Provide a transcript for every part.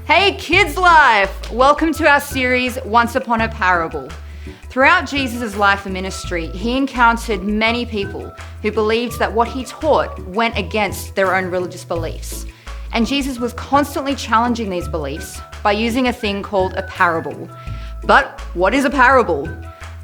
Hey KidsLife! Welcome to our series, Once Upon a Parable. Throughout Jesus' life and ministry, he encountered many people who believed that what he taught went against their own religious beliefs. And Jesus was constantly challenging these beliefs by using a thing called a parable. But what is a parable?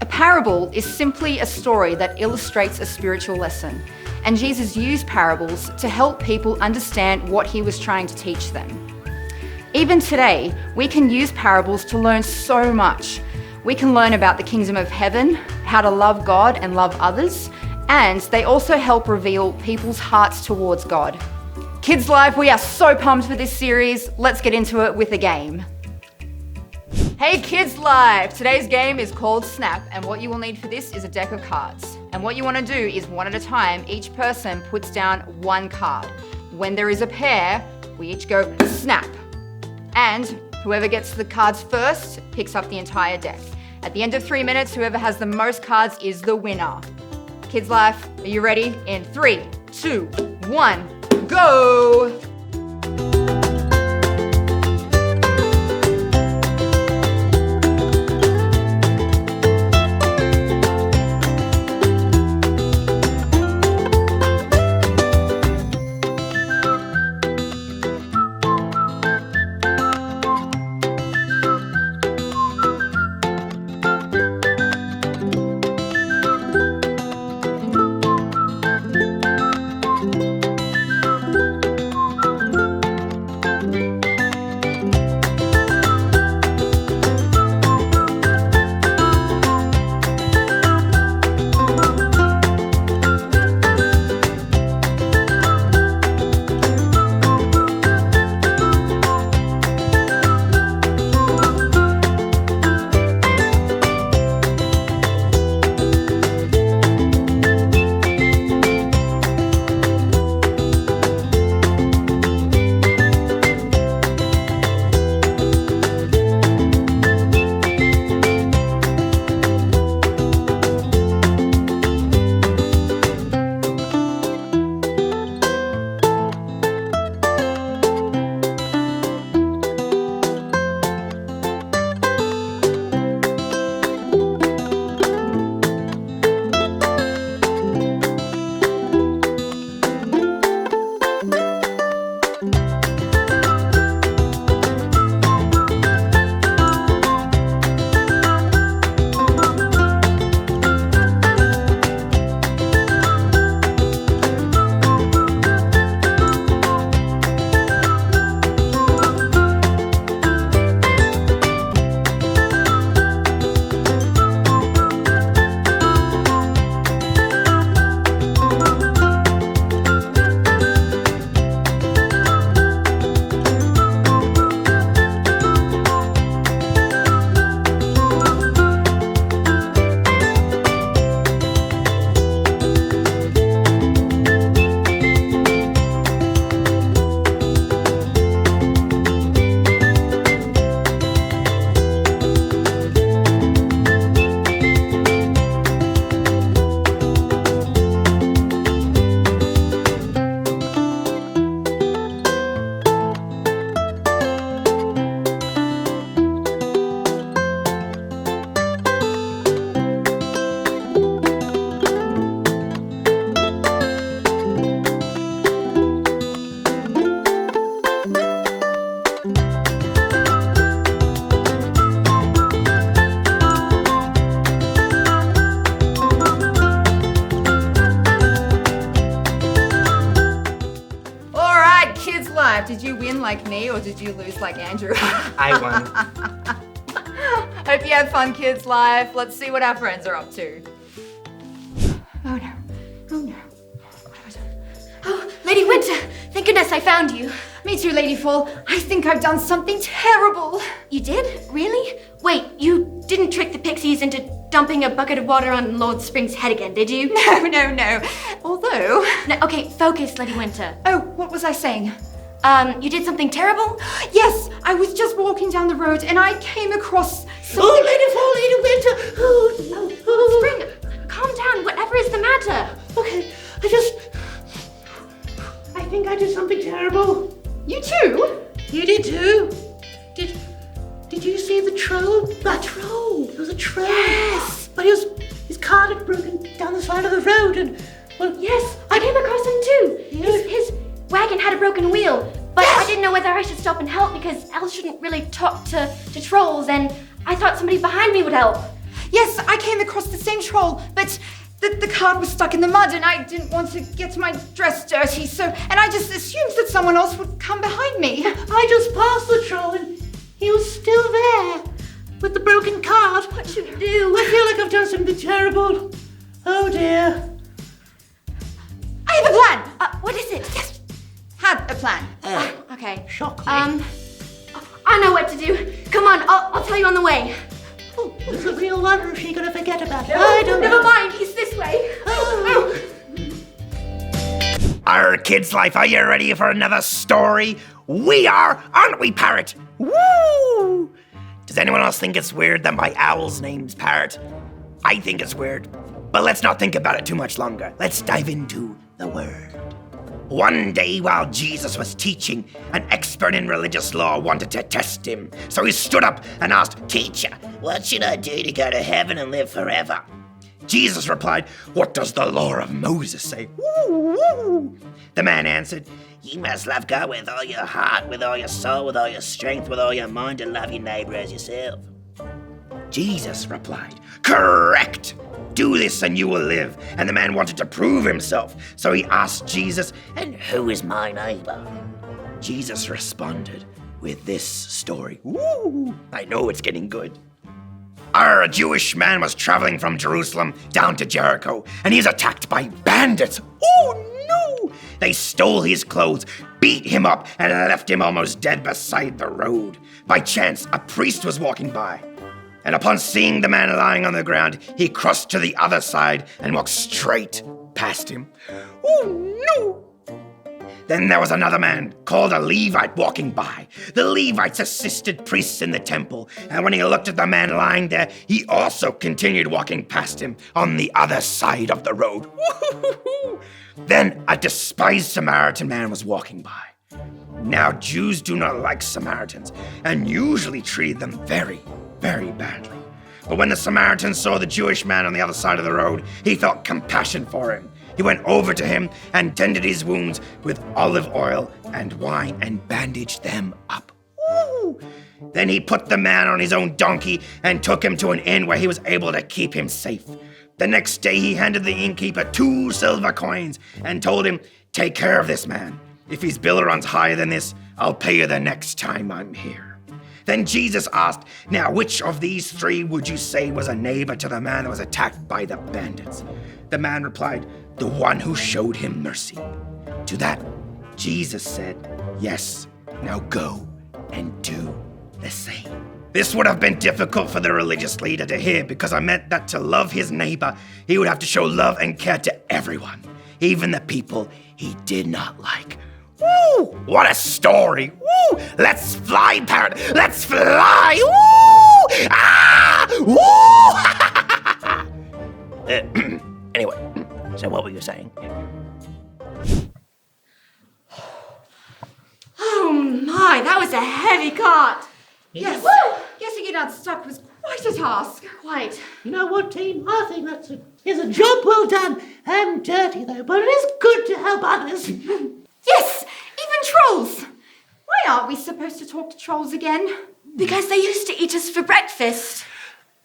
A parable is simply a story that illustrates a spiritual lesson. And Jesus used parables to help people understand what he was trying to teach them. Even today, we can use parables to learn so much. We can learn about the kingdom of heaven, how to love God and love others, and they also help reveal people's hearts towards God. KidsLife, we are so pumped for this series. Let's get into it with a game. Hey KidsLife! Today's game is called Snap, and what you will need for this is a deck of cards. And what you want to do is one at a time, each person puts down one card. When there is a pair, we each go snap. And whoever gets the cards first picks up the entire deck. At the end of 3 minutes, whoever has the most cards is the winner. KidsLife, are you ready? In 3, 2, 1, go! Did you win like me or did you lose like Andrew? I won. Hope you have fun, KidsLife. Let's see what our friends are up to. Oh no. Oh no. What have I done? Oh, Lady Winter, thank goodness I found you. Me too, Lady Fall. I think I've done something terrible. You did? Really? Wait, you didn't trick the pixies into dumping a bucket of water on Lord Spring's head again, did you? No. Although... No, okay, focus, Lady Winter. Oh, what was I saying? You did something terrible? Yes, I was just walking down the road and I came across something... Oh, Lady Winter! Oh. Spring, calm down, whatever is the matter? Okay, I think I did something terrible. You too? You did too. Did you see the troll? That troll. It was a troll. Yes. But his cart had broken down the side of the road and, well... Yes, I came across him too. Yes. His wagon had a broken wheel, but I didn't know whether I should stop and help because elves shouldn't really talk to trolls, and I thought somebody behind me would help. Yes, I came across the same troll, but the cart was stuck in the mud and I didn't want to get my dress dirty, and I just assumed that someone else would come behind me. I just passed the troll and he was still there with the broken cart. What should we do? I feel like I've done something terrible. Oh dear. I have a plan! What is it? Yes, had a plan. Okay. Shock me. I know what to do. Come on, I'll tell you on the way. Oh, it's a real wonder if she's going to forget about it. I don't Never know. mind, he's this way. Oh. Our Kids Life, are you ready for another story? We are, aren't we, Parrot? Woo! Does anyone else think it's weird that my owl's name's Parrot? I think it's weird, but let's not think about it too much longer. Let's dive into the word. One day while Jesus was teaching, an expert in religious law wanted to test him. So he stood up and asked, "Teacher, what should I do to go to heaven and live forever?" Jesus replied, "What does the law of Moses say?" Woo, woo. The man answered, "You must love God with all your heart, with all your soul, with all your strength, with all your mind, and love your neighbor as yourself." Jesus replied, "Correct! Do this and you will live." And the man wanted to prove himself, so he asked Jesus, "And who is my neighbor?" Jesus responded with this story. Woo! I know it's getting good. A Jewish man was traveling from Jerusalem down to Jericho, and he was attacked by bandits. Oh no! They stole his clothes, beat him up, and left him almost dead beside the road. By chance, a priest was walking by, and upon seeing the man lying on the ground, he crossed to the other side and walked straight past him. Oh no! Then there was another man called a Levite walking by. The Levites assisted priests in the temple, and when he looked at the man lying there, he also continued walking past him on the other side of the road. Then a despised Samaritan man was walking by. Now Jews do not like Samaritans, and usually treat them very, very badly. But when the Samaritan saw the Jewish man on the other side of the road, he felt compassion for him. He went over to him and tended his wounds with olive oil and wine and bandaged them up. Woo! Then he put the man on his own donkey and took him to an inn where he was able to keep him safe. The next day he handed the innkeeper 2 silver coins and told him, "Take care of this man. If his bill runs higher than this, I'll pay you the next time I'm here." Then Jesus asked, "Now which of these 3 would you say was a neighbor to the man that was attacked by the bandits?" The man replied, "The one who showed him mercy." To that, Jesus said, "Yes, now go and do the same." This would have been difficult for the religious leader to hear because it meant that to love his neighbor, he would have to show love and care to everyone, even the people he did not like. Woo! What a story! Woo! Let's fly, Parrot! Let's fly! Woo! Ah! Woo! Anyway, so what were you saying? Oh my, that was a heavy cart. Yes, getting it unstuck was quite a task. Quite. You know what, team? I think is a job well done. I'm dirty, though, but it is good to help others. Yes, even trolls. Why aren't we supposed to talk to trolls again? Because they used to eat us for breakfast.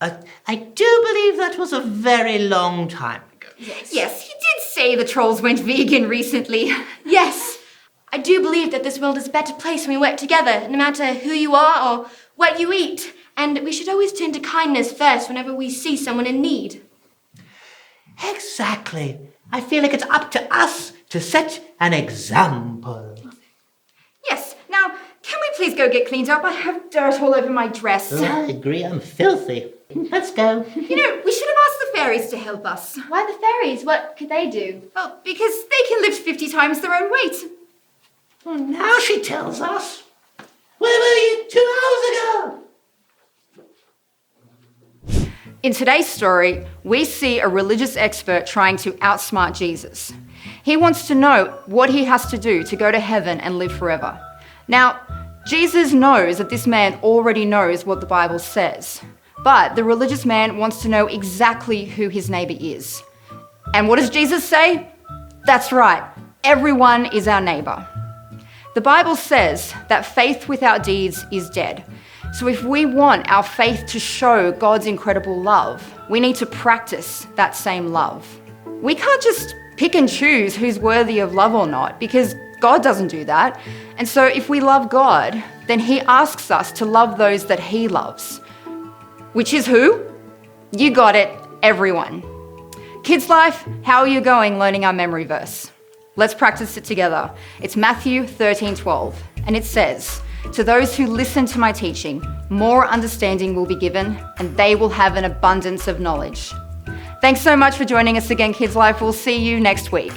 I do believe that was a very long time ago. Yes, he did say the trolls went vegan recently. Yes. I do believe that this world is a better place when we work together, no matter who you are or what you eat. And we should always turn to kindness first whenever we see someone in need. Exactly. I feel like it's up to us to set an example. Yes, now, can we please go get cleaned up? I have dirt all over my dress. I agree, I'm filthy. Let's go. You know, we should have asked the fairies to help us. Why the fairies? What could they do? Well, because they can lift 50 times their own weight. Well, now she tells us. Where were you 2 hours ago? In today's story, we see a religious expert trying to outsmart Jesus. He wants to know what he has to do to go to heaven and live forever. Now, Jesus knows that this man already knows what the Bible says, but the religious man wants to know exactly who his neighbour is. And what does Jesus say? That's right, everyone is our neighbour. The Bible says that faith without deeds is dead. So if we want our faith to show God's incredible love, we need to practice that same love. We can't just pick and choose who's worthy of love or not, because God doesn't do that. And so if we love God, then he asks us to love those that he loves. Which is who? You got it, everyone. KidsLife, how are you going learning our memory verse? Let's practice it together. It's Matthew 13:12, and it says, "To those who listen to my teaching, more understanding will be given, and they will have an abundance of knowledge." Thanks so much for joining us again, KidsLife. We'll see you next week.